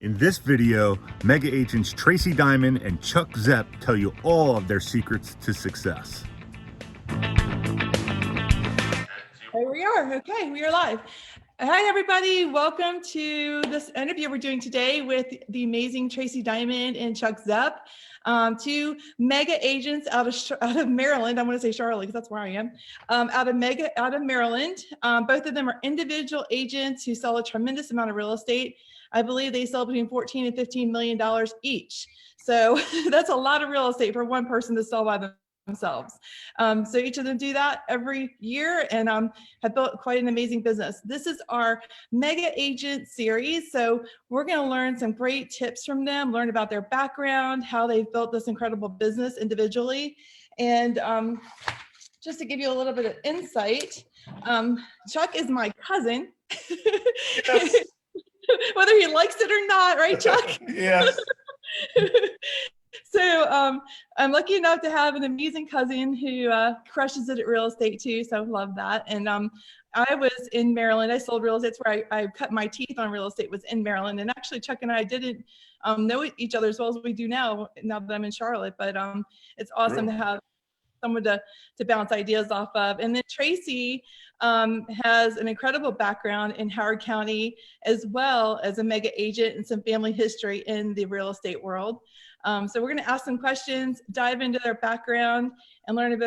In this video, mega agents Tracey Diamond and Chuck Zepp tell you all of their secrets to success. Here we are. Okay, we are live. Hi, everybody. Welcome to this interview we're doing today with the amazing Tracey Diamond and Chuck Zepp, two mega agents out of Maryland. I want to say Charlotte because that's where I am. Out of Maryland. Both of them are individual agents who sell a tremendous amount of real estate. I believe they sell between $14 and $15 million each. So that's a lot of real estate for one person to sell by themselves. So each of them do that every year and have built quite an amazing business. This is our mega agent series. So we're going to learn some great tips from them, learn about their background, how they've built this incredible business individually. And just to give you a little bit of insight, Chuck is my cousin. Yes. Whether he likes it or not, right, Chuck? Yes. So I'm lucky enough to have an amazing cousin who crushes it at real estate too. So I love that. And I was in Maryland. I sold real estate. That's where I cut my teeth on real estate, was in Maryland. And actually, Chuck and I didn't know each other as well as we do now that I'm in Charlotte. But it's awesome to have someone to bounce ideas off of. And then Tracey has an incredible background in Howard County, as well as a mega agent and some family history in the real estate world. So we're going to ask some questions, dive into their background, and learn a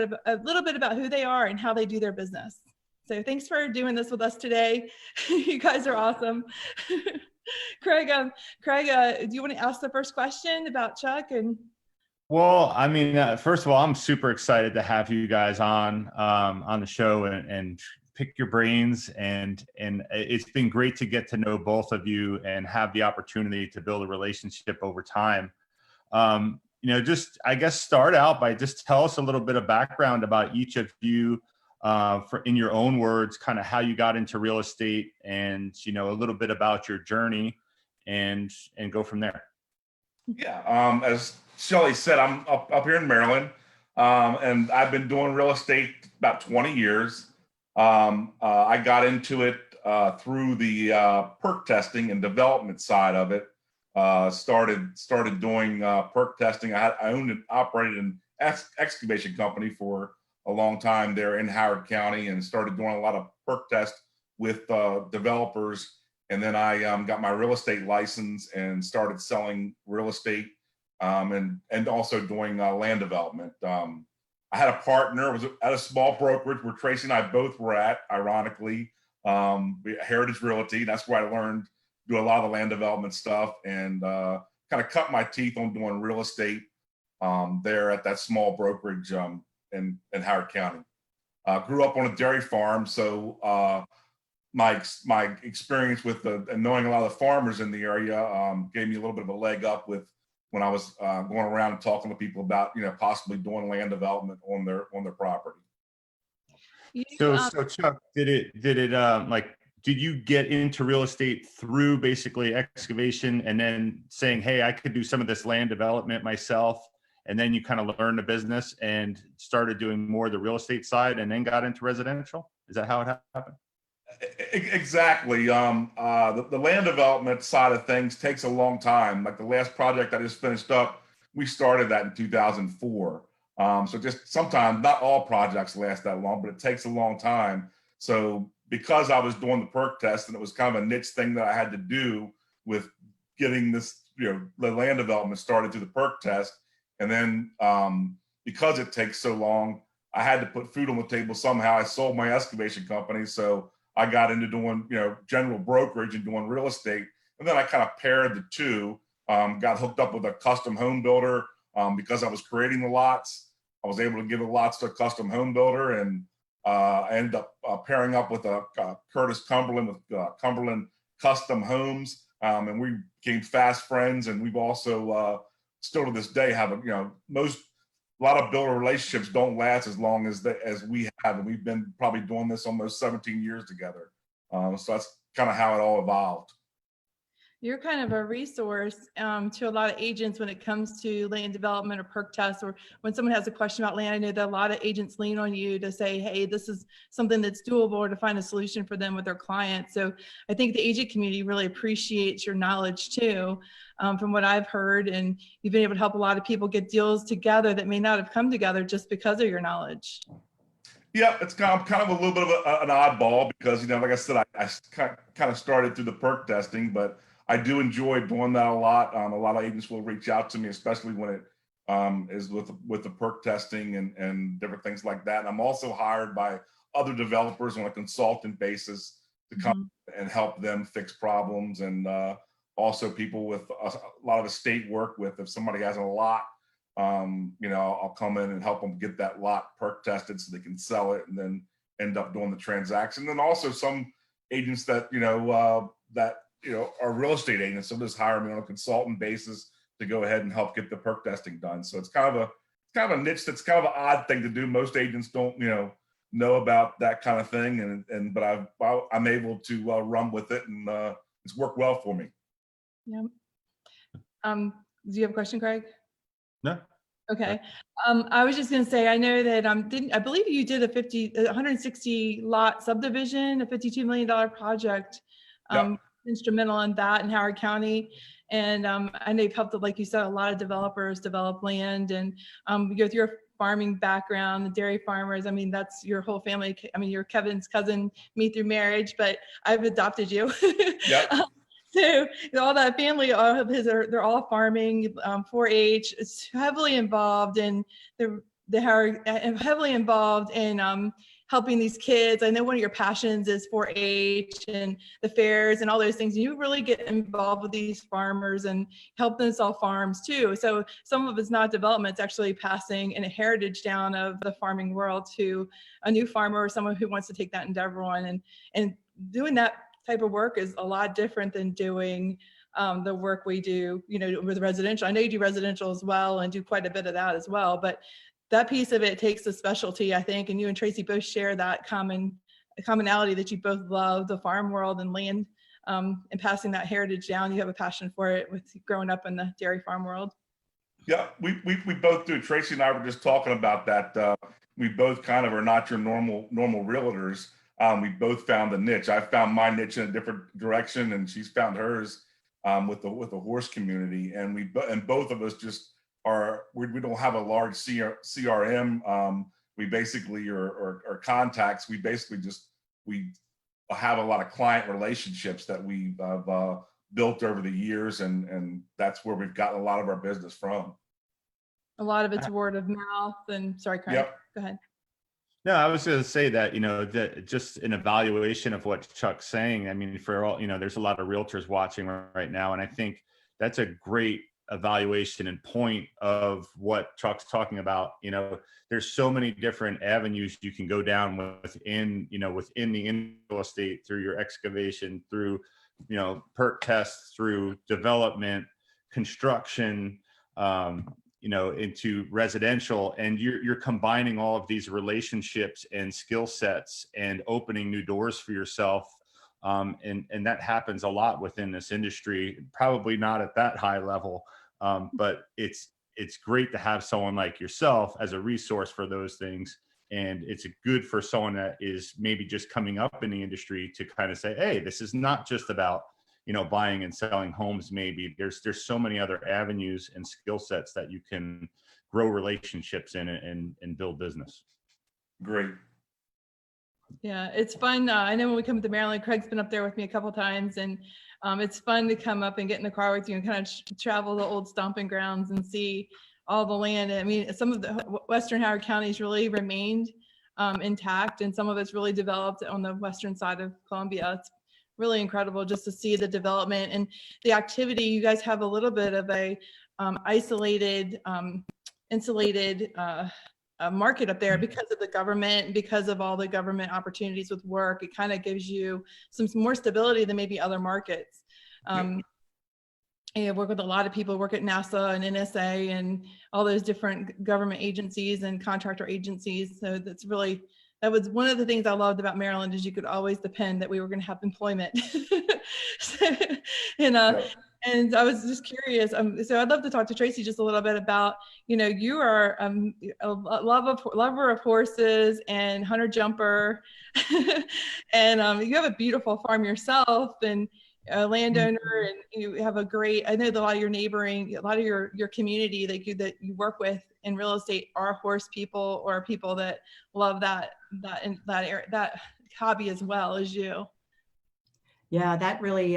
little bit about who they are and how they do their business. So thanks for doing this with us today. You guys are awesome. Craig, do you want to ask the first question about Chuck? Well, I mean, first of all, I'm super excited to have you guys on the show and pick your brains. And it's been great to get to know both of you and have the opportunity to build a relationship over time. Just, I guess, start out by just tell us a little bit of background about each of you, in your own words, kind of how you got into real estate and, a little bit about your journey and go from there. Yeah. As Shelley said, I'm up here in Maryland, and I've been doing real estate about 20 years. I got into it through the perk testing and development side of it. Started doing perk testing. I owned and operated an excavation company for a long time there in Howard County, and started doing a lot of perk tests with developers. And then I got my real estate license and started selling real estate and also doing land development. I had a partner, was at a small brokerage where Tracey and I both were at, ironically, Heritage Realty. That's where I learned to do a lot of the land development stuff, and kind of cut my teeth on doing real estate there at that small brokerage in Howard County. Grew up on a dairy farm, so my experience with and knowing a lot of the farmers in the area gave me a little bit of a leg up with when I was going around and talking to people about possibly doing land development on their property. So Chuck, did you get into real estate through basically excavation and then saying, hey, I could do some of this land development myself, and then you kind of learned the business and started doing more of the real estate side and then got into residential? Is that how it happened? Exactly. The land development side of things takes a long time. Like the last project I just finished up, we started that in 2004. So just sometimes, not all projects last that long, but it takes a long time. So because I was doing the perk test and it was kind of a niche thing that I had to do with getting this, the land development started through the perk test. And then because it takes so long, I had to put food on the table somehow. I sold my excavation company. So I got into doing, general brokerage and doing real estate. And then I kind of paired the two, got hooked up with a custom home builder because I was creating the lots. I was able to give the lots to a custom home builder, and I ended up pairing up with Curtis Cumberland with Cumberland Custom Homes. And we became fast friends. And we've also still to this day have a lot of builder relationships don't last as long as we have, and we've been probably doing this almost 17 years together. So that's kind of how it all evolved. You're kind of a resource to a lot of agents when it comes to land development or perk tests, or when someone has a question about land. I know that a lot of agents lean on you to say, hey, this is something that's doable, or to find a solution for them with their clients. So I think the agent community really appreciates your knowledge too, from what I've heard. And you've been able to help a lot of people get deals together that may not have come together just because of your knowledge. Yeah, it's kind of a little bit of an oddball because, you know, like I said, I kind of started through the perk testing, but I do enjoy doing that a lot. A lot of agents will reach out to me, especially when it is with the perk testing and different things like that. And I'm also hired by other developers on a consultant basis to come and help them fix problems, and also people with a lot of estate work with. If somebody has a lot, you know, I'll come in and help them get that lot perk tested so they can sell it and then end up doing the transaction. And then also some agents that, are real estate agents, so just hire me on a consultant basis to go ahead and help get the perk testing done. So it's kind of a niche that's kind of an odd thing to do. Most agents don't, know about that kind of thing, but I'm able to run with it, and it's worked well for me. Yeah. Do you have a question, Craig? No. Okay. I was just going to say, I know that I believe you did a 160 lot subdivision, a $52 million project. Yep. Instrumental in that in Howard County. And I know you've helped, like you said, a lot of developers develop land, and with your farming background, the dairy farmers, I mean, that's your whole family. I mean, you're Kevin's cousin, me through marriage, but I've adopted you. Yep. So all that family, all of his they're all farming, 4-H. It's heavily involved in heavily involved in helping these kids. I know one of your passions is 4-H and the fairs and all those things. You really get involved with these farmers and help them sell farms too. So some of it's not development, it's actually passing a heritage down of the farming world to a new farmer or someone who wants to take that endeavor on. And doing that type of work is a lot different than doing the work we do, with residential. I know you do residential as well and do quite a bit of that as well, but that piece of it takes a specialty, I think, and you and Tracey both share that commonality that you both love the farm world and land, and passing that heritage down. You have a passion for it with growing up in the dairy farm world. Yeah, we both do. Tracey and I were just talking about that. We both kind of are not your normal realtors. We both found a niche. I found my niche in a different direction, and she's found hers with the horse community. And both of us just we don't have a large CRM. We basically or contacts. We basically we have a lot of client relationships that we've built over the years, and that's where we've gotten a lot of our business from. A lot of it's word of mouth. And sorry, Craig, Yep. Go ahead. No, I was going to say that, that just an evaluation of what Chuck's saying. I mean, for all, there's a lot of realtors watching right now, and I think that's a great evaluation and point of what Chuck's talking about. There's so many different avenues you can go down within the real estate, through your excavation, through, perk tests, through development, construction, into residential, and you're combining all of these relationships and skill sets and opening new doors for yourself. And that happens a lot within this industry, probably not at that high level, but it's great to have someone like yourself as a resource for those things. And it's good for someone that is maybe just coming up in the industry to kind of say, hey, this is not just about, buying and selling homes. Maybe there's so many other avenues and skill sets that you can grow relationships in and build business. Great. Yeah, it's fun. I know when we come to Maryland, Craig's been up there with me a couple times, and it's fun to come up and get in the car with you and kind of travel the old stomping grounds and see all the land. I mean, some of the Western Howard counties really remained intact, and some of it's really developed on the western side of Columbia. It's really incredible just to see the development and the activity. You guys have a little bit of a isolated, insulated market up there because of the government, because of all the government opportunities with work. It kind of gives you some more stability than maybe other markets. I work with a lot of people, work at NASA and NSA and all those different government agencies and contractor agencies. So that's really that was one of the things I loved about Maryland, is you could always depend that we were going to have employment. and Yep. and I was just curious. So I'd love to talk to Tracey just a little bit about, you are a lover of horses and hunter jumper, and you have a beautiful farm yourself, and a landowner, and you have a great, I know that a lot of your community that you work with in real estate are horse people, or people that love that hobby as well as you. Yeah, that really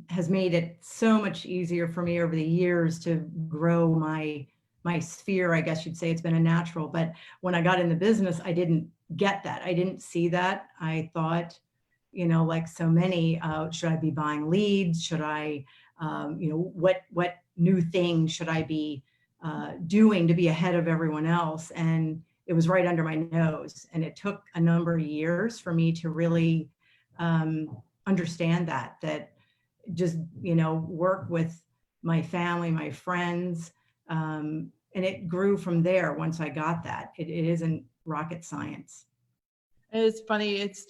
has made it so much easier for me over the years to grow my sphere. I guess you'd say it's been a natural, but when I got in the business, I didn't get that. I didn't see that. I thought, like so many, should I be buying leads? Should I, what new thing should I be doing to be ahead of everyone else? And it was right under my nose. And it took a number of years for me to really understand that just, work with my family, my friends. And it grew from there once I got that. It isn't rocket science. It's funny. It's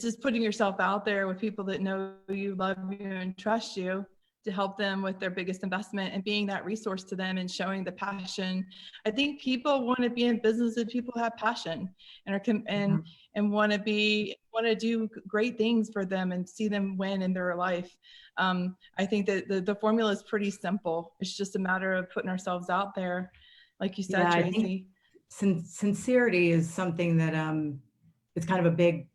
just putting yourself out there with people that know you, love you, and trust you to help them with their biggest investment, and being that resource to them and showing the passion. I think people want to be in business if people have passion and want to do great things for them and see them win in their life. I think that the formula is pretty simple. It's just a matter of putting ourselves out there, like you said, Yeah, Tracey. I think sincerity is something that it's kind of a big.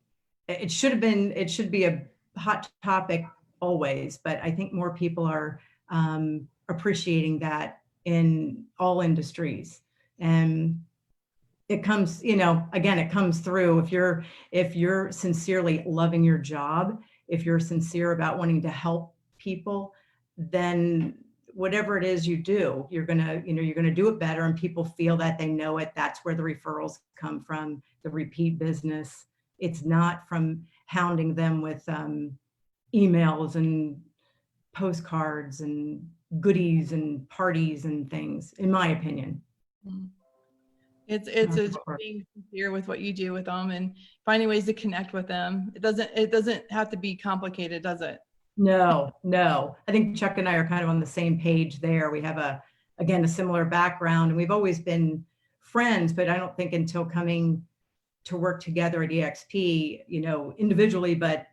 It should be a hot topic always, but I think more people are appreciating that in all industries. And it comes, again, it comes through if you're sincerely loving your job, if you're sincere about wanting to help people, then whatever it is you do, you're gonna do it better, and people feel that, they know it. That's where the referrals come from, the repeat business. It's not from hounding them with emails and postcards and goodies and parties and things, in my opinion. It's being sincere with what you do with them and finding ways to connect with them. It doesn't have to be complicated, does it? No. I think Chuck and I are kind of on the same page there. We have a similar background, and we've always been friends, but I don't think until coming to work together at EXP, individually, but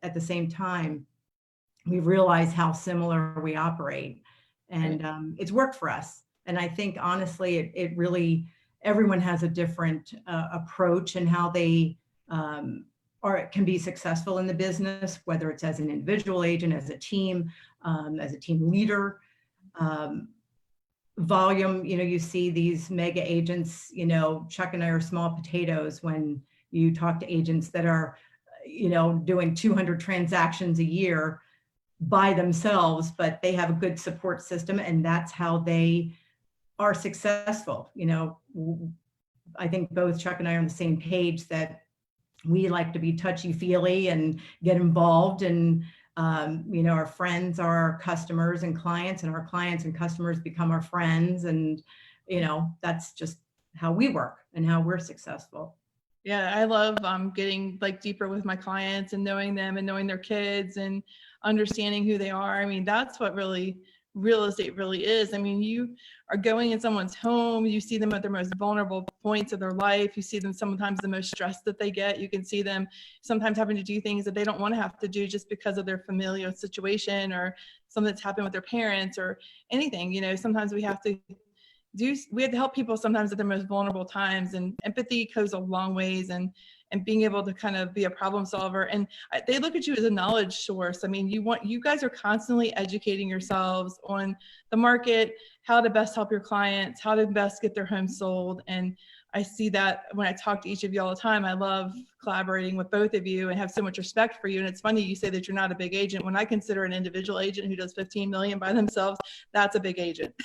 at the same time, we realize how similar we operate, and it's worked for us. And I think honestly, it really, everyone has a different approach and how they can be successful in the business, whether it's as an individual agent, as a team leader. Volume, you see these mega agents, Chuck and I are small potatoes when you talk to agents that are, doing 200 transactions a year by themselves, but they have a good support system, and that's how they are successful. I think both Chuck and I are on the same page that we like to be touchy-feely and get involved, and our friends are our customers and clients, and our clients and customers become our friends. And, that's just how we work and how we're successful. Yeah, I love getting deeper with my clients and knowing them and knowing their kids and understanding who they are. I mean, that's what really real estate really is. I mean, you are going in someone's home, you see them at their most vulnerable points of their life. You see them sometimes the most stress that they get. You can see them sometimes having to do things that they don't want to have to do just because of their familial situation or something that's happened with their parents or anything. Sometimes we have to help people sometimes at their most vulnerable times, and empathy goes a long ways, and being able to kind of be a problem solver. And they look at you as a knowledge source. I mean, you guys are constantly educating yourselves on the market, how to best help your clients, how to best get their home sold. And I see that when I talk to each of you all the time. I love collaborating with both of you and have so much respect for you. And it's funny you say that you're not a big agent. When I consider an individual agent who does 15 million by themselves, that's a big agent.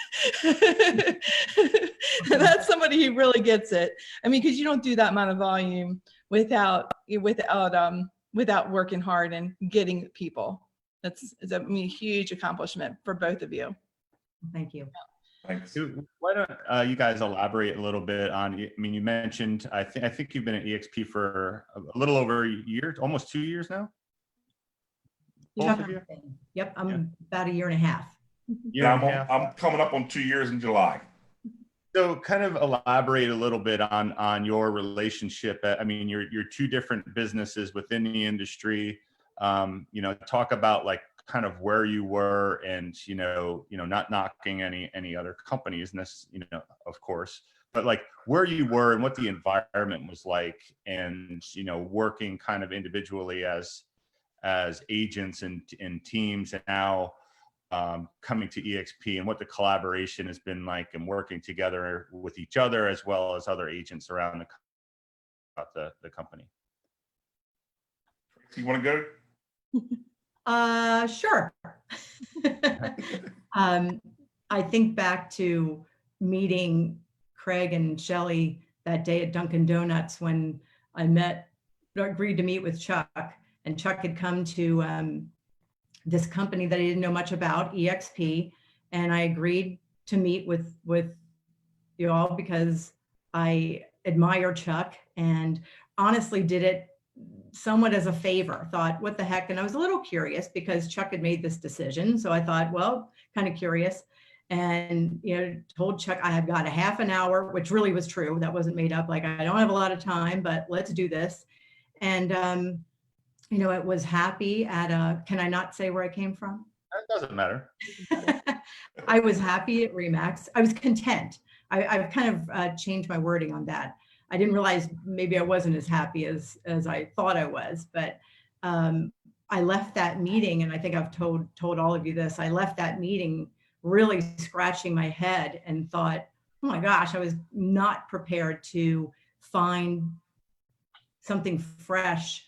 That's somebody who really gets it. I mean, because you don't do that amount of volume without working hard and getting people. It's a huge accomplishment for both of you. Thank you. Thanks. Why don't you guys elaborate a little bit on, I mean, you mentioned, I think you've been at EXP for a little over a year, almost 2 years now? Both of you? Yep, I'm about a year and a half. Year and a half. I'm coming up on 2 years in July. So kind of elaborate a little bit on your relationship. I mean, you're two different businesses within the industry. You know, talk about like kind of where you were, and you know, not knocking any other companies, you know, of course, but like where you were and what the environment was like, and you know, working kind of individually as agents and teams, and now coming to EXP, and what the collaboration has been like, and working together with each other as well as other agents around the company. You want to go? Sure. I think back to meeting Craig and Shelley that day at Dunkin' Donuts when I agreed to meet with Chuck, and Chuck had come to this company that I didn't know much about, EXP, and I agreed to meet with you all because I admire Chuck, and honestly did it somewhat as a favor. Thought, what the heck? And I was a little curious because Chuck had made this decision. So I thought, well, kind of curious. And, you know, told Chuck I have got a half an hour, which really was true. That wasn't made up. Like, I don't have a lot of time, but let's do this. And, you know, it was happy at can I not say where I came from? That doesn't matter. I was happy at RE/MAX. I was content. I've kind of changed my wording on that. I didn't realize maybe I wasn't as happy as I thought I was, but I left that meeting, and I think I've told all of you this, I left that meeting really scratching my head and thought, oh my gosh, I was not prepared to find something fresh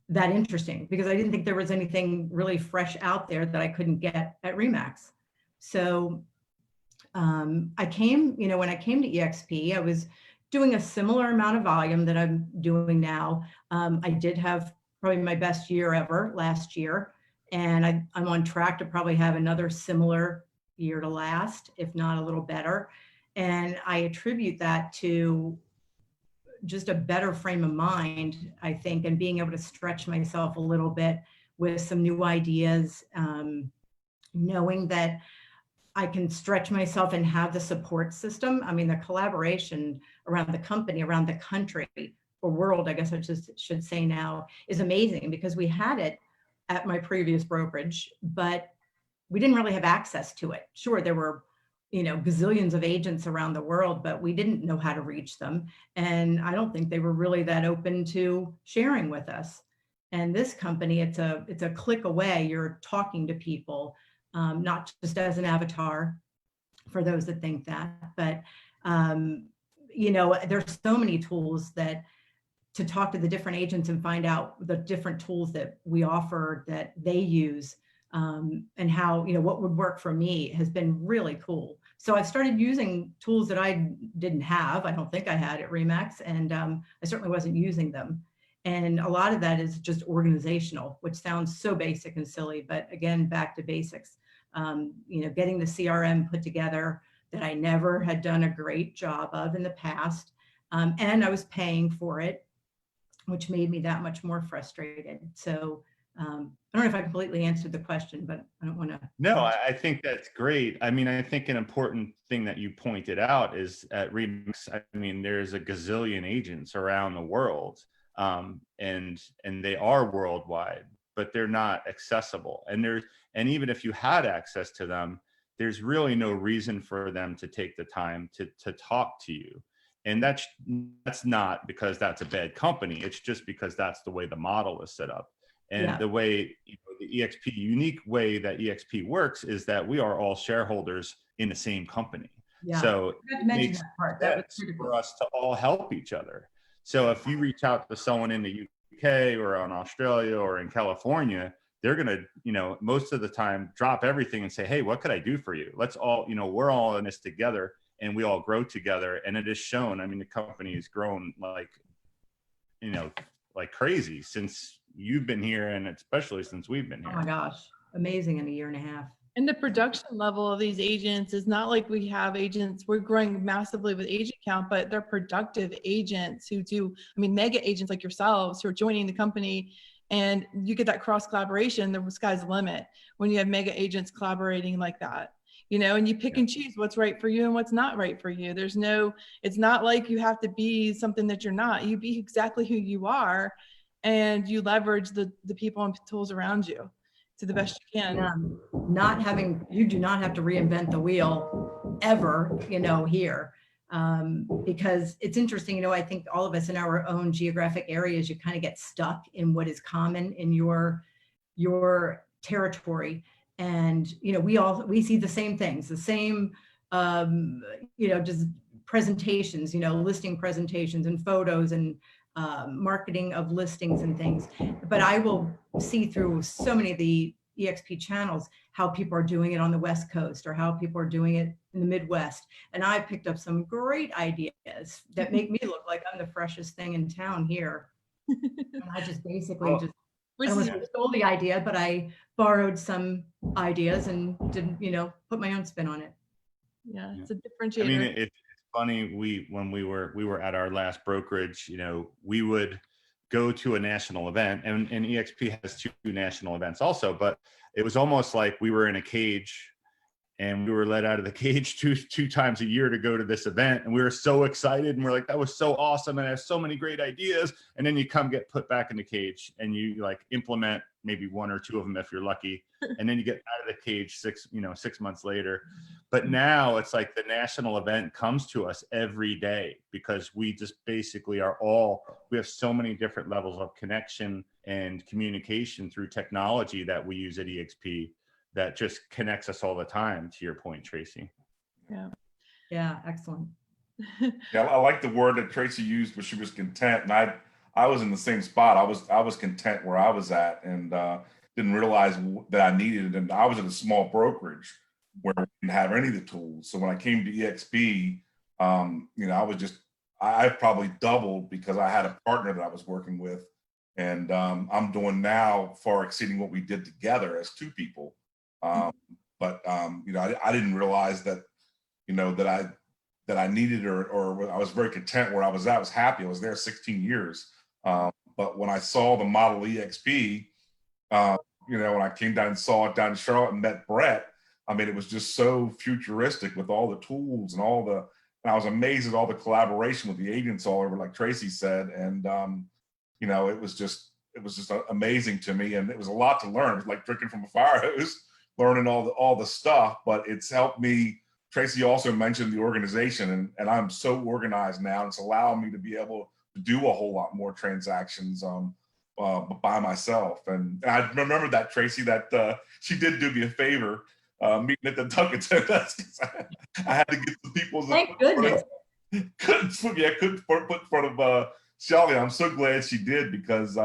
that interesting, because I didn't think there was anything really fresh out there that I couldn't get at RE/MAX. So I came, you know, when I came to EXP, I was doing a similar amount of volume that I'm doing now. I did have probably my best year ever last year, and I'm on track to probably have another similar year to last, if not a little better. And I attribute that to just a better frame of mind, I think, and being able to stretch myself a little bit with some new ideas, knowing that I can stretch myself and have the support system. I mean, the collaboration around the company, around the country, or world, I guess I just should say now, is amazing, because we had it at my previous brokerage, but we didn't really have access to it. Sure, there were, you know, gazillions of agents around the world, but we didn't know how to reach them. And I don't think they were really that open to sharing with us. And this company, it's a click away. You're talking to people, not just as an avatar, for those that think that, but you know, there's so many tools that to talk to the different agents and find out the different tools that we offer that they use, and how, you know, what would work for me has been really cool. So I started using tools that I didn't have. I don't think I had at RE/MAX, and I certainly wasn't using them. And a lot of that is just organizational, which sounds so basic and silly, but again, back to basics. You know, getting the CRM put together that I never had done a great job of in the past. And I was paying for it, which made me that much more frustrated. So I don't know if I completely answered the question, but I don't want to. No, I think that's great. I mean, I think an important thing that you pointed out is at RE/MAX, I mean, there's a gazillion agents around the world, and they are worldwide, but they're not accessible. And even if you had access to them, there's really no reason for them to take the time to talk to you. And that's not because that's a bad company. It's just because that's the way the model is set up. And the way, you know, the EXP, unique way that EXP works is that we are all shareholders in the same company. Yeah. So it makes sense for us to all help each other. So if you reach out to someone in the UK or in Australia or in California, they're going to, you know, most of the time drop everything and say, hey, what could I do for you? Let's all, you know, we're all in this together, and we all grow together. And it is shown. I mean, the company has grown like, you know, like crazy since you've been here, and especially since we've been here. Oh my gosh, amazing in a year and a half. And the production level of these agents is not like we have agents, we're growing massively with agent count, but they're productive agents who do, I mean, mega agents like yourselves who are joining the company, and you get that cross collaboration, the sky's the limit when you have mega agents collaborating like that, you know, and you pick and choose what's right for you and what's not right for you. There's no, it's not like you have to be something that you're not. You be exactly who you are, and you leverage the people and tools around you to the best you can. You do not have to reinvent the wheel ever, you know, here. Because it's interesting, you know, I think all of us in our own geographic areas, you kind of get stuck in what is common in your territory. And, you know, we see the same things, the same, you know, just presentations, you know, listing presentations and photos and marketing of listings and things. But I will see through so many of the EXP channels how people are doing it on the West Coast or how people are doing it in the Midwest. And I picked up some great ideas that make me look like I'm the freshest thing in town here. And I just basically I don't want to stole the idea, but I borrowed some ideas and didn't, you know, put my own spin on it. Yeah, it's a differentiator. I mean, it's funny. When we were at our last brokerage, you know, we would go to a national event, and EXP has 2 national events also, but it was almost like we were in a cage and we were let out of the cage two times a year to go to this event. And we were so excited and we're like, that was so awesome. And I have so many great ideas. And then you come get put back in the cage and you like implement maybe 1 or 2 of them if you're lucky. And then you get out of the cage 6 months later. But now it's like the national event comes to us every day because we just basically we have so many different levels of connection and communication through technology that we use at EXP that just connects us all the time, to your point, Tracey. Yeah, excellent. Yeah, I like the word that Tracey used, where she was content, and I was in the same spot. I was content where I was at, and didn't realize that I needed it. And I was in a small brokerage where we didn't have any of the tools. So when I came to EXP, you know, I probably doubled because I had a partner that I was working with, and I'm doing now far exceeding what we did together as 2 people. But you know, I didn't realize that, you know, that I needed or I was very content where I was at. I was happy. I was there 16 years. But when I saw the model EXP, you know, when I came down and saw it down in Charlotte and met Brett, I mean, it was just so futuristic with all the tools and and I was amazed at all the collaboration with the agents all over, like Tracey said. And, you know, it was just amazing to me. And it was a lot to learn. It was like drinking from a fire hose, learning all the stuff, but it's helped me. Tracey also mentioned the organization, and I'm so organized now. And it's allowed me to be able to do a whole lot more transactions by myself. And I remember that, Tracey, that she did do me a favor meeting at the Dunkin' Donuts. I had to get some people's. Thank goodness. Couldn't put in front of Shelley. I'm so glad she did, because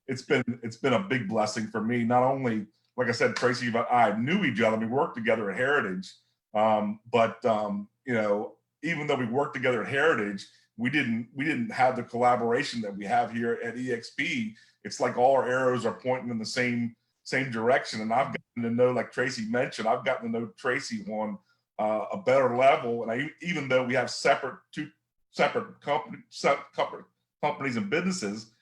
it's been a big blessing for me. Not only, like I said, Tracey, but I knew each other. We worked together at Heritage, but you know, even though we worked together at Heritage, we didn't have the collaboration that we have here at EXP. It's like all our arrows are pointing in the same direction. And I've gotten to know, like Tracey mentioned, I've gotten to know Tracey on a better level. And even though we have two separate companies and businesses,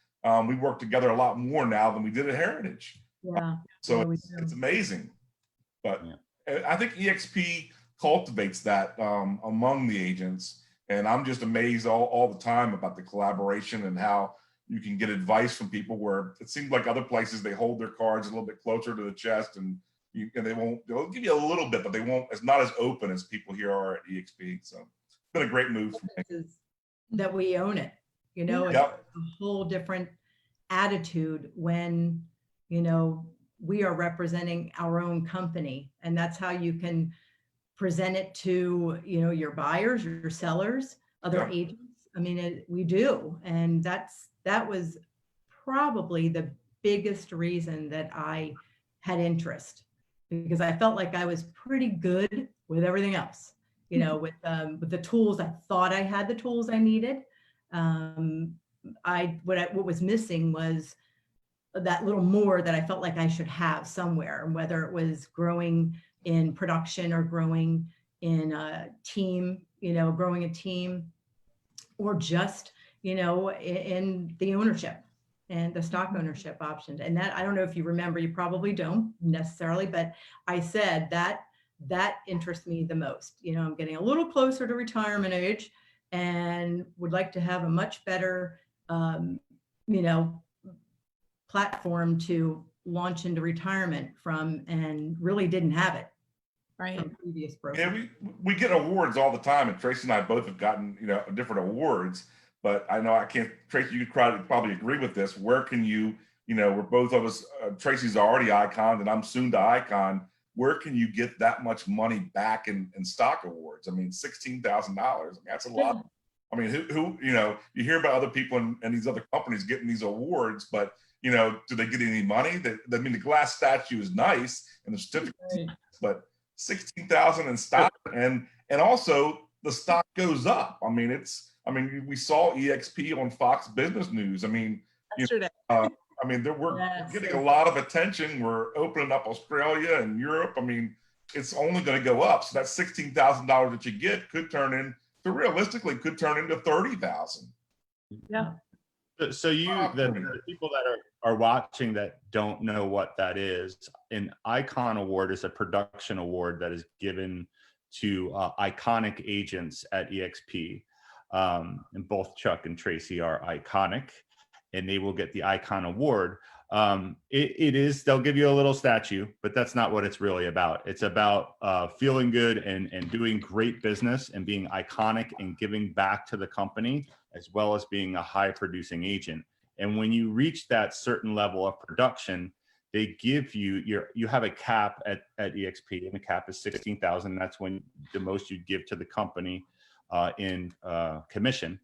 we work together a lot more now than we did at Heritage. Yeah. So it's amazing. But I think EXP cultivates that among the agents. And I'm just amazed all the time about the collaboration and how you can get advice from people, where it seems like other places, they hold their cards a little bit closer to the chest, and they'll give you a little bit, but it's not as open as people here are at EXP. So it's been a great move for me. That we own it, you know, it's a whole different attitude when, you know, we are representing our own company, and that's how you can present it to, you know, your buyers, your sellers, other agents. I mean, we do. And that was probably the biggest reason that I had interest, because I felt like I was pretty good with everything else, you know, with the tools. I thought I had the tools I needed. What was missing was that little more that I felt like I should have somewhere, and whether it was growing in production or growing in a team, growing a team, or just, in the ownership and the stock ownership options. And that, I don't know if you remember, you probably don't necessarily, but I said that interests me the most. I'm getting a little closer to retirement age and would like to have a much better, platform to launch into retirement from, and really didn't have it. Right. From previous brokers. Yeah, we get awards all the time, and Tracey and I both have gotten different awards. But I know I can't. Tracey, you could probably agree with this. Where can you? We're both of us. Tracy's already iconed, and I'm soon to icon. Where can you get that much money back in stock awards? I mean, $16,000. That's a lot. I mean, who you hear about other people and these other companies getting these awards, but do they get any money? I mean, the glass statue is nice and the certificate, Right. but 16,000 in stock, and also the stock goes up. I mean, we saw EXP on Fox Business News. I mean, Yesterday. we're getting a lot of attention. We're opening up Australia and Europe. I mean, it's only going to go up. So that $16,000 that you get could turn into $30,000. Yeah. So the people that are watching that don't know what that is, an Icon Award is a production award that is given to iconic agents at EXP. And both Chuck and Tracey are iconic, and they will get the Icon Award. They'll give you a little statue, but that's not what it's really about. It's about feeling good and doing great business and being iconic and giving back to the company, as well as being a high producing agent. And when you reach that certain level of production, they give you have a cap at EXP, and the cap is 16,000. That's when the most you'd give to the company in commission.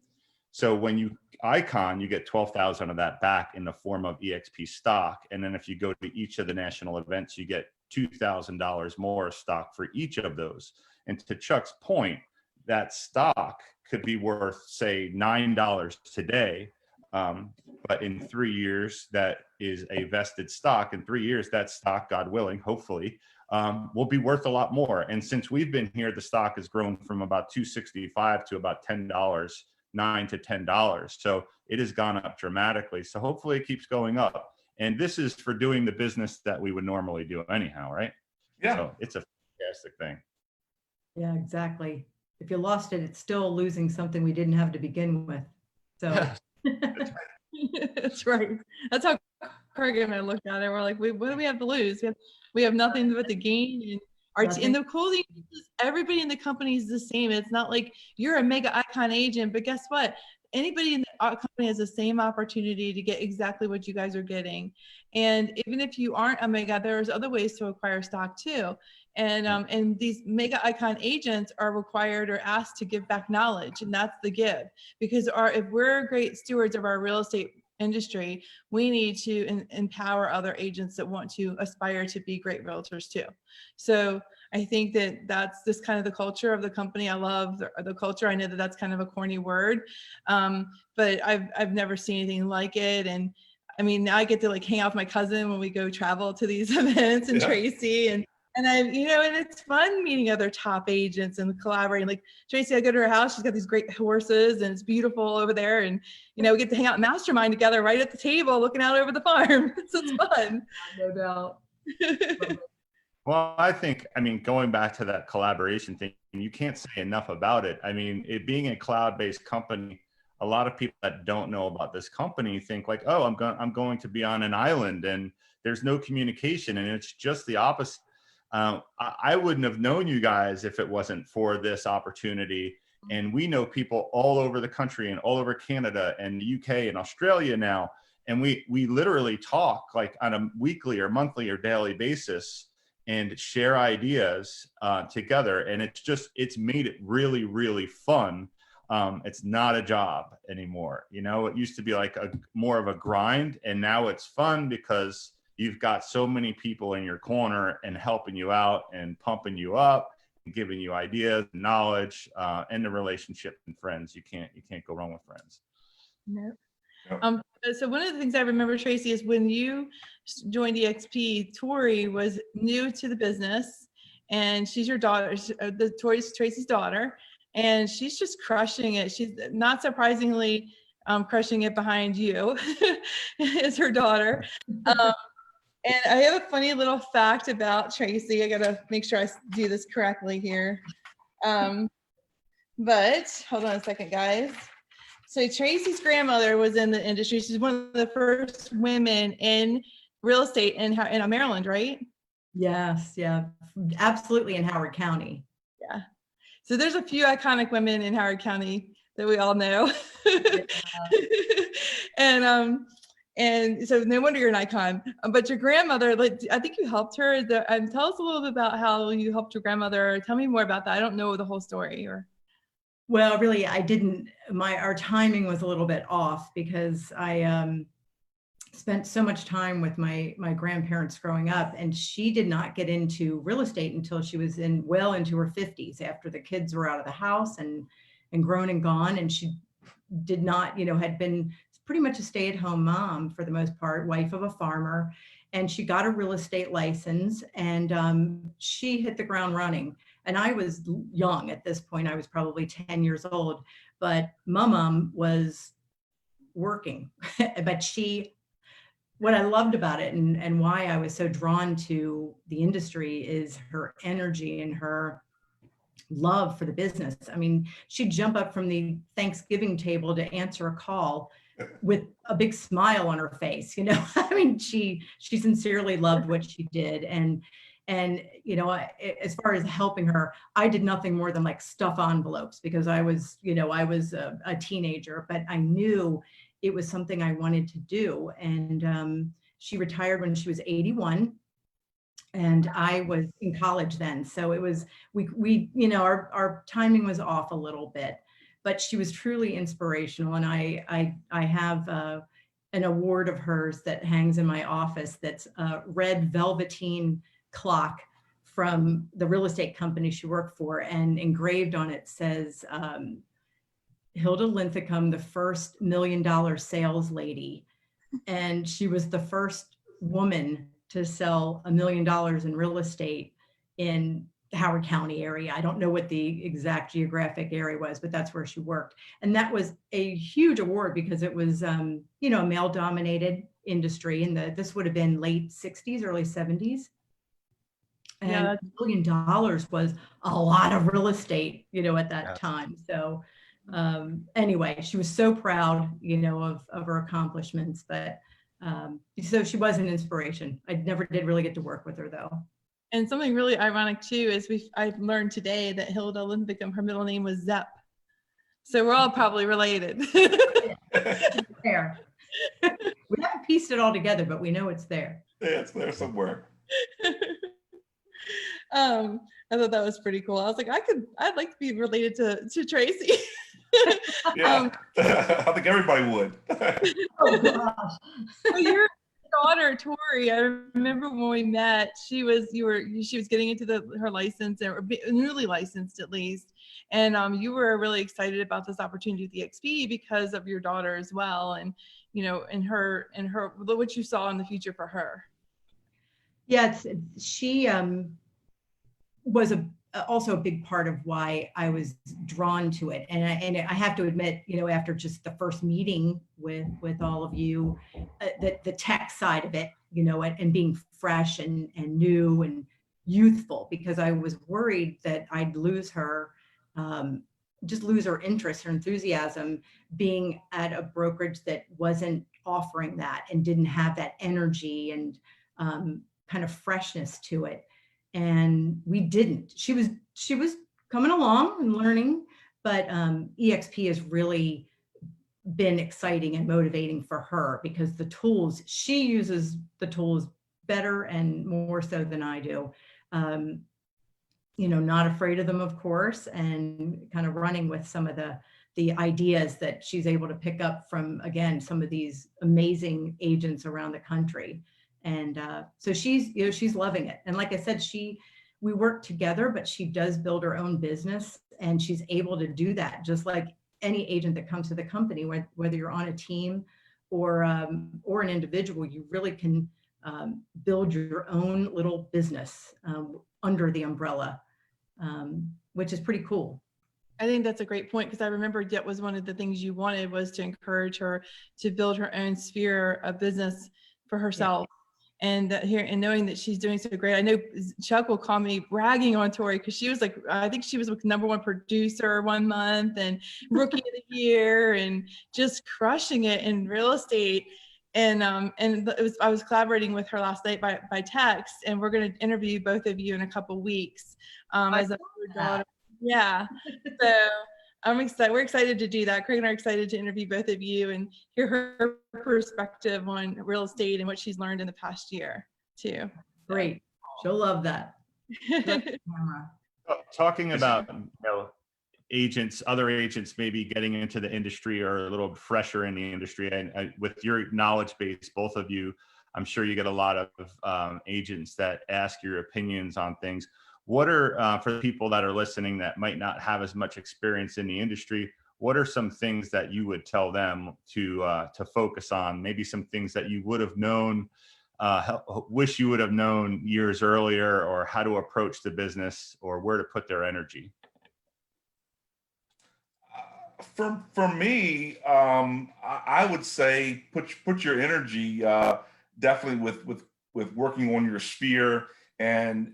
So when you icon, you get 12,000 of that back in the form of EXP stock. And then if you go to each of the national events, you get $2,000 more stock for each of those. And to Chuck's point, that stock could be worth, say, $9 today. But in 3 years, that is a vested stock. In 3 years, that stock, God willing, hopefully, will be worth a lot more. And since we've been here, the stock has grown from about $265 to about $10, $9 to $10. So it has gone up dramatically. So hopefully it keeps going up. And this is for doing the business that we would normally do anyhow, right? Yeah. So it's a fantastic thing. Yeah, exactly. If you lost it, it's still losing something we didn't have to begin with. So That's right. That's how Craig and I looked at it. We're like, what do we have to lose? We have nothing but to gain. And the cool thing is everybody in the company is the same. It's not like you're a mega icon agent, but guess what? Anybody in the company has the same opportunity to get exactly what you guys are getting. And even if you aren't a mega, there's other ways to acquire stock too. And these mega icon agents are required or asked to give back knowledge, and that's the give. Because if we're great stewards of our real estate industry, we need to empower other agents that want to aspire to be great realtors too. So I think that's just kind of the culture of the company. I love the culture. I know that that's kind of a corny word, but I've never seen anything like it. And I mean, now I get to like hang out with my cousin when we go travel to these events, and Tracey, and and it's fun meeting other top agents and collaborating. Like Tracey, I go to her house, she's got these great horses and it's beautiful over there. And, we get to hang out and mastermind together right at the table, looking out over the farm. So it's fun. No doubt. Well, I think, going back to that collaboration thing, you can't say enough about it. It being a cloud-based company, a lot of people that don't know about this company think like, oh, I'm going to be on an island and there's no communication. And it's just the opposite. I wouldn't have known you guys if it wasn't for this opportunity. And we know people all over the country and all over Canada and the UK and Australia now. And we literally talk like on a weekly or monthly or daily basis and share ideas together. And it's made it really, really fun. It's not a job anymore. It used to be like more of a grind, and now it's fun because you've got so many people in your corner and helping you out and pumping you up and giving you ideas, knowledge, and the relationship and friends. You can't go wrong with friends. No. So one of the things I remember, Tracey, is when you joined EXP, Tori was new to the business, and she's your daughter, Tracy's daughter, and she's just crushing it. She's not surprisingly crushing it behind you is her daughter. And I have a funny little fact about Tracey. I gotta make sure I do this correctly here. But hold on a second, guys. So Tracey's grandmother was in the industry. She's one of the first women in real estate in Maryland, right? Yes, yeah, absolutely, in Howard County. Yeah. So there's a few iconic women in Howard County that we all know. And so no wonder you're an icon. But your grandmother, like, I think you helped her. Tell us a little bit about how you helped your grandmother. Tell me more about that. I don't know the whole story. Well, really, I didn't. Our timing was a little bit off because I spent so much time with my grandparents growing up, and she did not get into real estate until she was well into her 50s, after the kids were out of the house and grown and gone. And she did not, had been pretty much a stay-at-home mom for the most part, wife of a farmer, and she got a real estate license, and she hit the ground running. And I was young at this point. I was probably 10 years old, but my mom was working. But what I loved about it and why I was so drawn to the industry is her energy and her love for the business. I mean, she'd jump up from the Thanksgiving table to answer a call with a big smile on her face. I mean, she sincerely loved what she did. And as far as helping her, I did nothing more than like stuff envelopes, because I was a teenager, but I knew it was something I wanted to do. And she retired when she was 81. And I was in college then. So it was, our timing was off a little bit, but she was truly inspirational. And I have an award of hers that hangs in my office. That's a red velveteen clock from the real estate company she worked for. And engraved on it says, Hilda Linthicum, the first $1 million sales lady. And she was the first woman to sell $1 million in real estate in the Howard County area. I don't know what the exact geographic area was, but that's where she worked. And that was a huge award because it was, a male dominated industry. And this would have been late 60s, early 70s. And $1 million was a lot of real estate, at that time. So anyway, she was so proud, of her accomplishments, but so she was an inspiration. I never did really get to work with her though. And something really ironic too is I've learned today that Hilda Linthicum, her middle name was Zepp. So we're all probably related. There. We haven't pieced it all together, but we know it's there. Yeah, it's there somewhere. I thought that was pretty cool. I was like, I'd like to be related to Tracey. Yeah, I think everybody would. Oh gosh. Well, your daughter Tori, I remember when we met, she was getting into her license, or newly licensed at least, and you were really excited about this opportunity with EXP because of your daughter as well, and and her what you saw in the future for her. Yeah, she was also a big part of why I was drawn to it. And I have to admit, after just the first meeting with all of you, the tech side of it, and being fresh and new and youthful, because I was worried that I'd lose her, just lose her interest, her enthusiasm, being at a brokerage that wasn't offering that and didn't have that energy and kind of freshness to it. And we didn't. She was coming along and learning, but EXP has really been exciting and motivating for her, because she uses the tools better and more so than I do. Not afraid of them, of course, and kind of running with some of the ideas that she's able to pick up from, again, some of these amazing agents around the country. And so she's loving it. And like I said, we work together, but she does build her own business, and she's able to do that just like any agent that comes to the company, whether you're on a team or an individual. You really can build your own little business under the umbrella, which is pretty cool. I think that's a great point, because I remember that was one of the things you wanted, was to encourage her to build her own sphere of business for herself. Yeah. And that here, and knowing that she's doing so great. I know Chuck will call me bragging on Tori, because she was like, I think she was #1 producer one month and rookie of the year, and just crushing it in real estate. And I was collaborating with her last night by text, and we're going to interview both of you in a couple weeks as a daughter. Yeah. So I'm excited. We're excited to do that. Craig and I are excited to interview both of you and hear her perspective on real estate and what she's learned in the past year too. Great. She'll love that. Talking about, agents, other agents maybe getting into the industry or a little fresher in the industry, and with your knowledge base, both of you, I'm sure you get a lot of agents that ask your opinions on things. What are, for the people that are listening that might not have as much experience in the industry, what are some things that you would tell them to focus on? Maybe some things that you would have known, wish you would have known years earlier, or how to approach the business, or where to put their energy? For me, I would say put your energy definitely with working on your sphere. And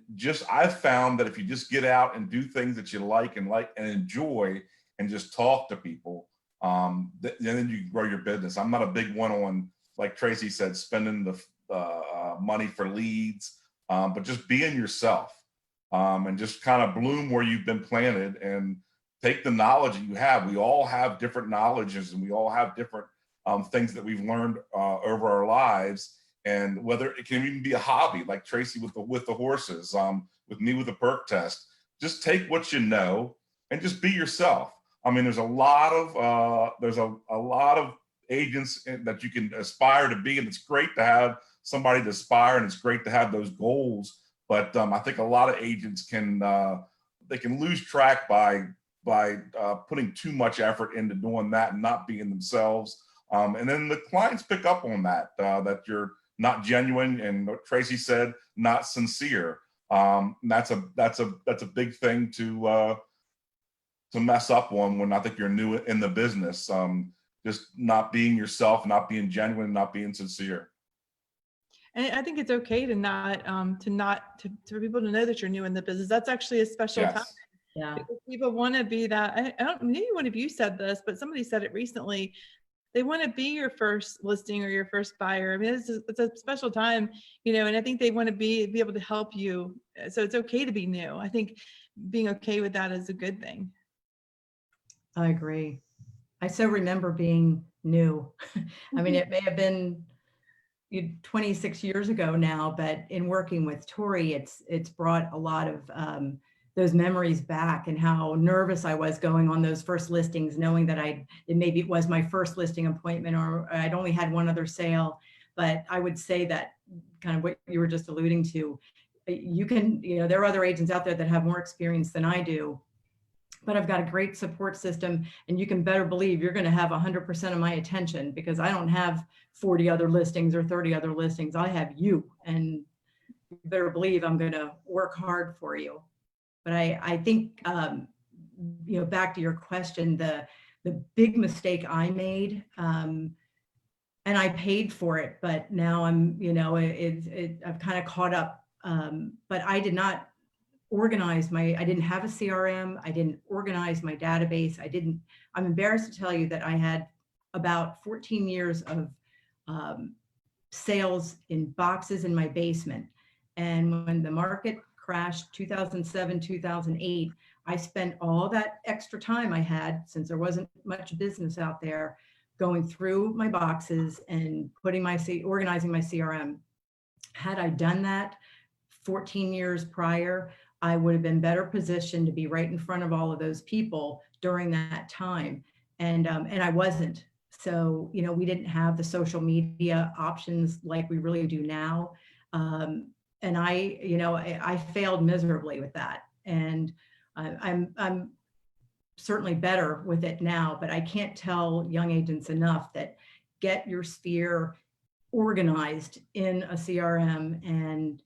I've found that if you just get out and do things that you like and enjoy, and just talk to people, then you can grow your business. I'm not a big one on, like Tracey said, spending the money for leads, but just being yourself, and just kind of bloom where you've been planted, and take the knowledge that you have. We all have different knowledges, and we all have different things that we've learned over our lives. And whether it can even be a hobby, like Tracey with the horses, with me with the perk test, just take what you know and just be yourself. I mean, there's a lot of agents that you can aspire to be, and it's great to have somebody to aspire, and it's great to have those goals. But I think a lot of agents can lose track by putting too much effort into doing that and not being themselves. And then the clients pick up on that you're not genuine, and what Tracey said, not sincere. That's a big thing to mess up on when I think you're new in the business. Just not being yourself, not being genuine, not being sincere. And I think it's okay to not for people to know that you're new in the business. That's actually a special time. Yeah. Because people want to be that. I don't, maybe one of you said this, but somebody said it recently. They want to be your first listing or your first buyer. I mean, it's a special time, and I think they want to be able to help you. So it's okay to be new. I think being okay with that is a good thing. I agree. I so remember being new. I mean, it may have been 26 years ago now, but in working with Tori, it's brought a lot of those memories back, and how nervous I was going on those first listings, knowing that maybe it was my first listing appointment, or I'd only had one other sale. But I would say that kind of what you were just alluding to, you can, there are other agents out there that have more experience than I do, but I've got a great support system, and you can better believe you're going to have 100% of my attention, because I don't have 40 other listings or 30 other listings. I have you, and you better believe I'm going to work hard for you. But I think, back to your question, the big mistake I made, and I paid for it, but now I'm, I've kind of caught up. But I did not organize I didn't have a CRM. I didn't organize my database. I'm embarrassed to tell you that I had about 14 years of sales in boxes in my basement. And when the market crashed 2007, 2008, I spent all that extra time I had, since there wasn't much business out there, going through my boxes and organizing my CRM. Had I done that 14 years prior, I would have been better positioned to be right in front of all of those people during that time. And I wasn't. So, we didn't have the social media options like we really do now. And I failed miserably with that. And I'm certainly better with it now, but I can't tell young agents enough that get your sphere organized in a CRM,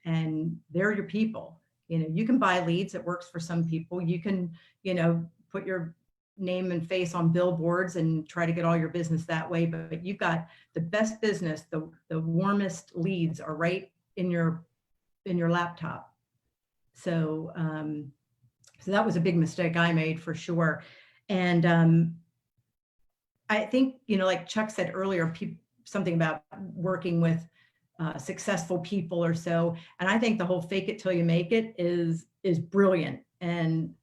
and they're your people. You can buy leads. It works for some people. You can, put your name and face on billboards and try to get all your business that way. But you've got the best business, the warmest leads are right in your laptop. So, so that was a big mistake I made for sure. And I think, like Chuck said earlier, something about working with successful people or so. And I think the whole fake it till you make it is brilliant. And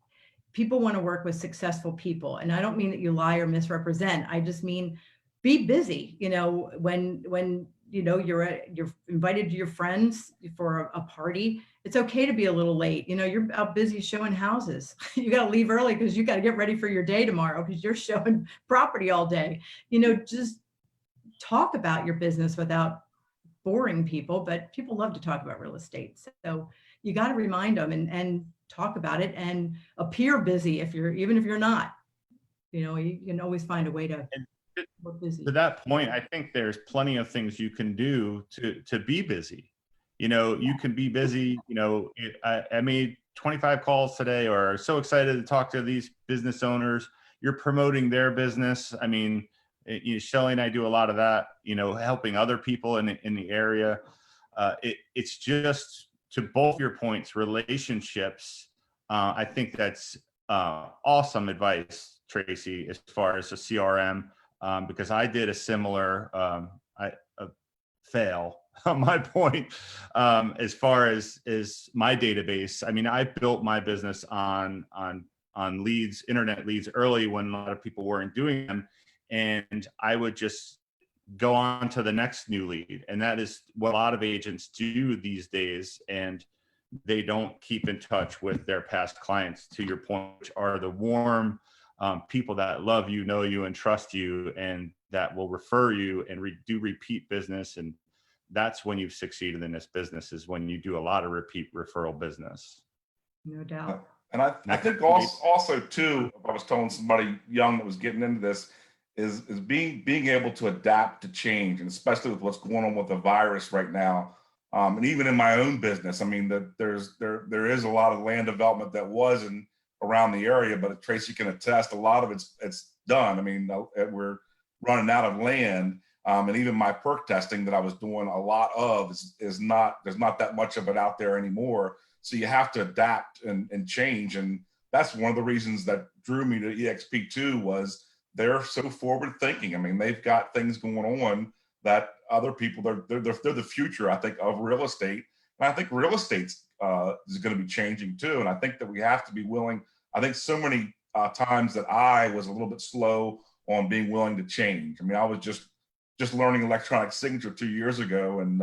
people want to work with successful people. And I don't mean that you lie or misrepresent. I just mean be busy. When you're invited to your friends for a party, it's okay to be a little late. You're out busy showing houses. You got to leave early because you got to get ready for your day tomorrow because you're showing property all day. Just talk about your business without boring people, but people love to talk about real estate. So you got to remind them and talk about it and appear busy even if you're not. You can always find a way to work busy. To that point, I think there's plenty of things you can do to be busy. You can be busy. I made 25 calls today, or so excited to talk to these business owners. You're promoting their business. I mean, Shelley and I do a lot of that, helping other people in the area. It's just, to both your points, relationships. I think that's awesome advice, Tracey, as far as a CRM, because I did a similar fail on my point as far as my database. I mean, I built my business on leads, internet leads, early when a lot of people weren't doing them. And I would just go on to the next new lead. And that is what a lot of agents do these days. And they don't keep in touch with their past clients, to your point, which are the warm people that love you, know you, and trust you, and that will refer you and do repeat business. And that's when you've succeeded in this business, is when you do a lot of repeat referral business. No doubt. And I think also too, if I was telling somebody young that was getting into this, is being able to adapt to change, and especially with what's going on with the virus right now. And even in my own business, I mean, that there is a lot of land development that was around the area, but Tracey can attest, a lot of it's done. I mean, we're running out of land, and even my perk testing that I was doing a lot of there's not that much of it out there anymore. So you have to adapt and change, and that's one of the reasons that drew me to EXP2 was they're so forward thinking. I mean, they've got things going on that other people, they're the future, I think, of real estate. And I think real estate is going to be changing too. And I think that we have to be willing. I think so many times that I was a little bit slow on being willing to change. I mean, I was just learning electronic signature 2 years ago, and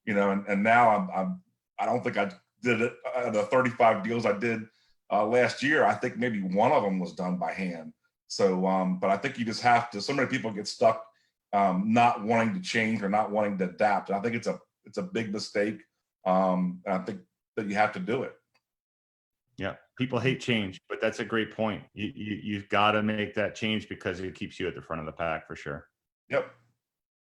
and now I don't think I did it. The 35 deals I did last year, I think maybe one of them was done by hand. So, but I think you just have to. So many people get stuck not wanting to change or not wanting to adapt. And I think it's a big mistake. And I think that you have to do it. Yeah, people hate change, but that's a great point. You've got to make that change because it keeps you at the front of the pack for sure. Yep.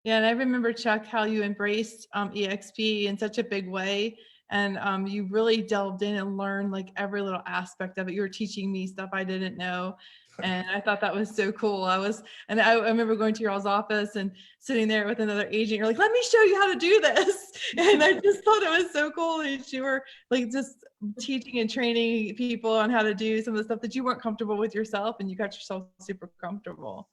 Yeah, and I remember, Chuck, how you embraced EXP in such a big way. And you really delved in and learned like every little aspect of it. You were teaching me stuff I didn't know. And I thought that was so cool. I remember going to your all's office and sitting there with another agent. You're like, let me show you how to do this. And I just thought it was so cool that you were like just teaching and training people on how to do some of the stuff that you weren't comfortable with yourself. And you got yourself super comfortable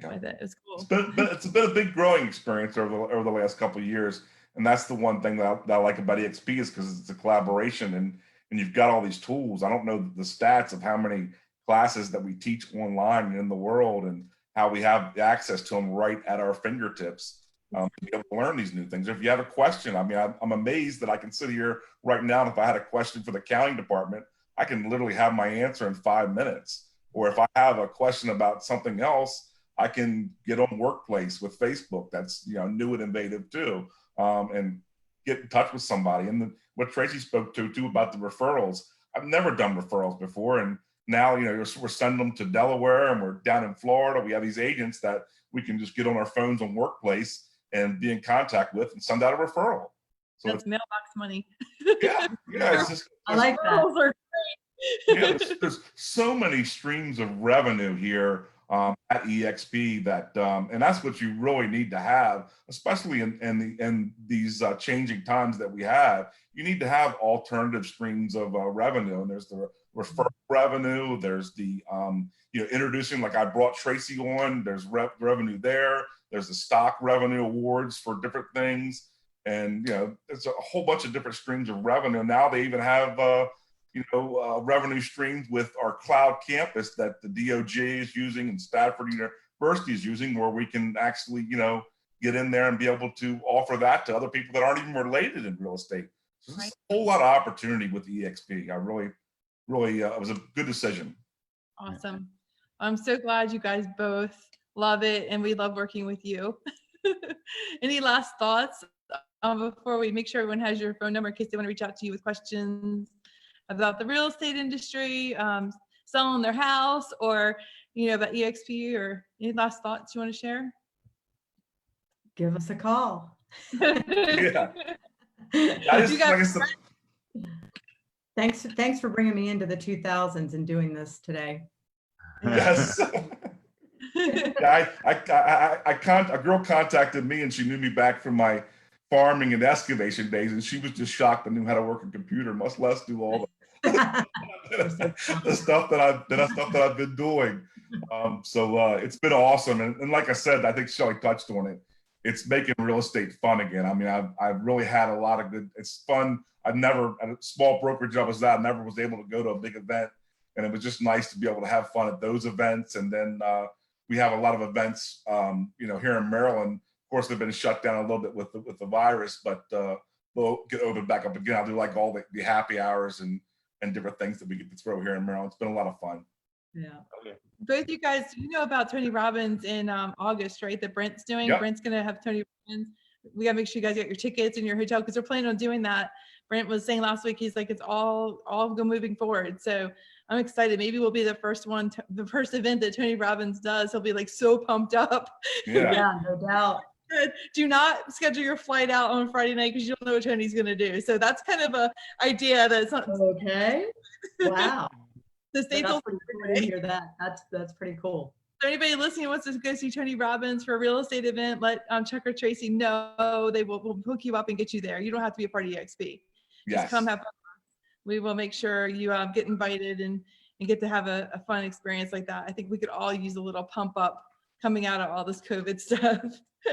with it. It was cool. It's been a big growing experience over the last couple of years. And that's the one thing that I like about EXP is because it's a collaboration and you've got all these tools. I don't know the stats of how many classes that we teach online in the world and how we have access to them right at our fingertips to be able to learn these new things. If you have a question, I mean, I'm amazed that I can sit here right now. And if I had a question for the accounting department, I can literally have my answer in 5 minutes. Or if I have a question about something else, I can get on Workplace with Facebook. That's new and innovative too. And get in touch with somebody. And what Tracey spoke to too about the referrals. I've never done referrals before. And now, we're sending them to Delaware and we're down in Florida. We have these agents that we can just get on our phones on Workplace and be in contact with and send out a referral. So that's mailbox money. yeah. It's I like that. Referrals are Yeah, there's so many streams of revenue here at EXP that, and that's what you really need to have, especially in these changing times that we have. You need to have alternative streams of revenue, and there's the referral revenue. There's the introducing, like I brought Tracey on. There's revenue there. There's the stock revenue awards for different things, and there's a whole bunch of different streams of revenue. Now they even have revenue streams with our cloud campus that the DOJ is using and Stanford University is using, where we can actually, get in there and be able to offer that to other people that aren't even related in real estate. So there's a whole lot of opportunity with EXP. I really, it was a good decision. awesome. I'm so glad you guys both love it, and we love working with you. Any last thoughts before we make sure everyone has your phone number in case they want to reach out to you with questions about the real estate industry, selling their house, or about EXP, or any last thoughts you want to share? Give us a call. Yeah. Like I said, Thanks for bringing me into the 2000s and doing this today. yes. A girl contacted me, and she knew me back from my farming and excavation days, and she was just shocked I knew how to work a computer, much less do all the stuff that I've been doing. So it's been awesome, and like I said, I think Shelley touched on it. It's making real estate fun again. I mean, I've really had a lot of good. It's fun. I've never, at a small brokerage I was at, I never was able to go to a big event, and it was just nice to be able to have fun at those events. And then we have a lot of events, here in Maryland. Of course, they've been shut down a little bit with the virus, but they'll get opened back up again. I'll do like all the happy hours and different things that we get to throw here in Maryland. It's been a lot of fun. Yeah. Okay. Both you guys, about Tony Robbins in August, right? That Brent's doing. Yep. Brent's going to have Tony Robbins. We got to make sure you guys get your tickets and your hotel, because they're planning on doing that. Brent was saying last week, he's like, it's all moving forward. So I'm excited. Maybe we'll be the first the first event that Tony Robbins does. He'll be like so pumped up. Yeah, no doubt. Do not schedule your flight out on Friday night because you don't know what Tony's going to do. So that's kind of a idea that's not okay. Wow. The state's That's pretty cool to hear that. That's pretty cool. So anybody listening who wants to go see Tony Robbins for a real estate event, let Chuck or Tracey know. They will hook you up and get you there. You don't have to be a part of EXP. yes. Just come have fun. We will make sure you get invited and get to have a fun experience like that. I think we could all use a little pump up coming out of all this COVID stuff.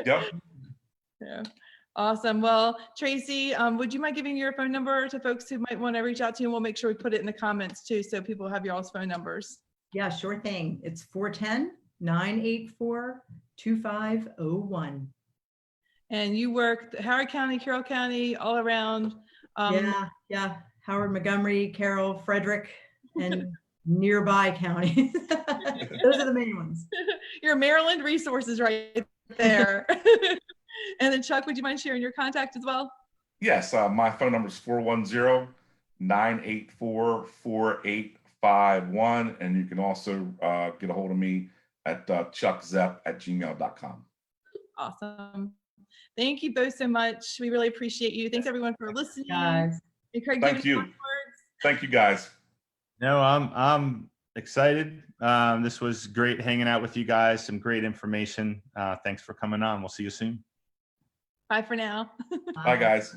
Yep. Yeah. Awesome. Well, Tracey, would you mind giving your phone number to folks who might want to reach out to you? And we'll make sure we put it in the comments too, so people have your all's phone numbers. Yeah, sure thing. It's 410-984-2501. And you work Howard County, Carroll County, all around. Yeah. Howard, Montgomery, Carroll, Frederick, and nearby counties. Those are the main ones. Your Maryland resources right there. And then Chuck, would you mind sharing your contact as well? Yes, my phone number is 410-984-4851. And you can also get a hold of me at chuckzepp@gmail.com. Awesome. Thank you both so much. We really appreciate you. Thanks everyone for listening. Guys. And Craig, Thank you. Thank you, guys. No, I'm excited. This was great hanging out with you guys. Some great information. Thanks for coming on. We'll see you soon. Bye for now. Bye, guys.